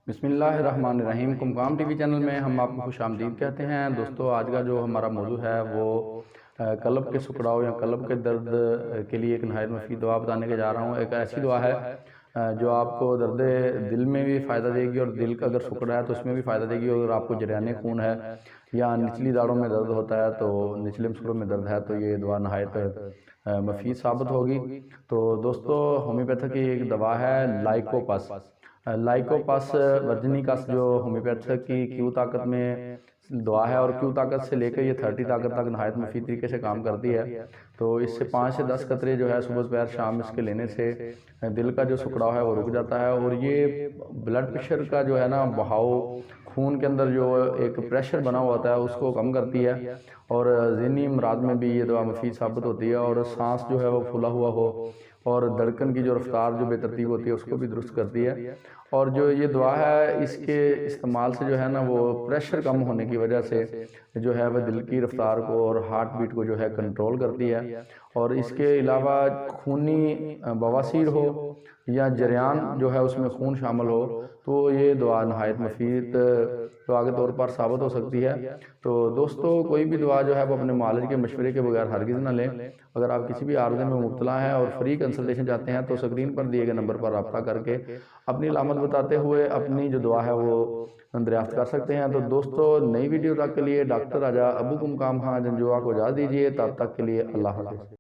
بسم اللہ الرحمن الرحیم۔ قمقام ٹی وی چینل میں ہم آپ کو خوش آمدید کہتے ہیں۔ دوستو، آج کا جو ہمارا موضوع ہے وہ قلب کے سکڑاؤ یا قلب کے درد کے لیے ایک نہایت مفید دعا بتانے کے جا رہا ہوں۔ ایک ایسی دعا ہے جو آپ کو درد دل میں بھی فائدہ دے گی، اور دل کا اگر سکڑا ہے تو اس میں بھی فائدہ دے گی۔ اگر آپ کو جریان خون ہے یا نچلی داڑوں میں درد ہوتا ہے، تو نچلے مسکروں میں درد ہے، تو یہ دعا نہایت مفید ثابت ہوگی۔ تو دوستو، ہومیوپیتھی کی ایک دوا ہے لائکوپس۔ لائکوپس ورجنیکس جو ہومیوپیتھی کی کیو طاقت میں دعا ہے، اور کیو طاقت سے لے کے یہ 30 طاقت تک نہایت مفید طریقے سے کام کرتی ہے۔ تو اس سے 5 سے 10 قطرے جو ہے صبح دوپہر شام اس کے لینے سے دل کا جو سکڑاؤ ہے وہ رک جاتا ہے، اور یہ بلڈ پریشر کا جو ہے نا بہاؤ، خون کے اندر جو ایک پریشر بنا ہوا ہوتا ہے اس کو کم کرتی ہے، اور ذہنی امراض میں بھی یہ دوا مفید ثابت ہوتی ہے۔ اور سانس جو ہے وہ پھولا ہوا ہو اور دھڑکن کی جو رفتار جو بے ترتیب ہوتی ہے اس کو بھی درست کرتی ہے۔ اور جو یہ دعا ہے اس کے استعمال سے جو ہے نا وہ پریشر کم ہونے کی وجہ سے جو ہے وہ دل کی رفتار کو اور ہارٹ بیٹ کو جو ہے کنٹرول کرتی ہے۔ اور اس کے علاوہ خونی بواسیر ہو یا جریان جو ہے اس میں خون شامل ہو تو یہ دعا نہایت مفید دعا کے طور پر ثابت ہو سکتی ہے۔ تو دوستو، کوئی بھی دعا جو ہے وہ اپنے معالج کے مشورے کے بغیر ہرگز نہ لیں۔ اگر آپ کسی بھی عارضے میں مبتلا ہیں اور فری کنسلٹیشن چاہتے ہیں تو اسکرین پر دیے گئے نمبر پر رابطہ کر کے اپنی علامت بتاتے ہوئے اپنی جو دعا ہے وہ دریافت کر سکتے ہیں۔ تو دوستو، نئی ویڈیو تک کے لیے ڈاکٹر راجہ ابو قمقام خان جنجوعہ کو اجازت دیجیے۔ تب تک کے لیے اللہ حافظ۔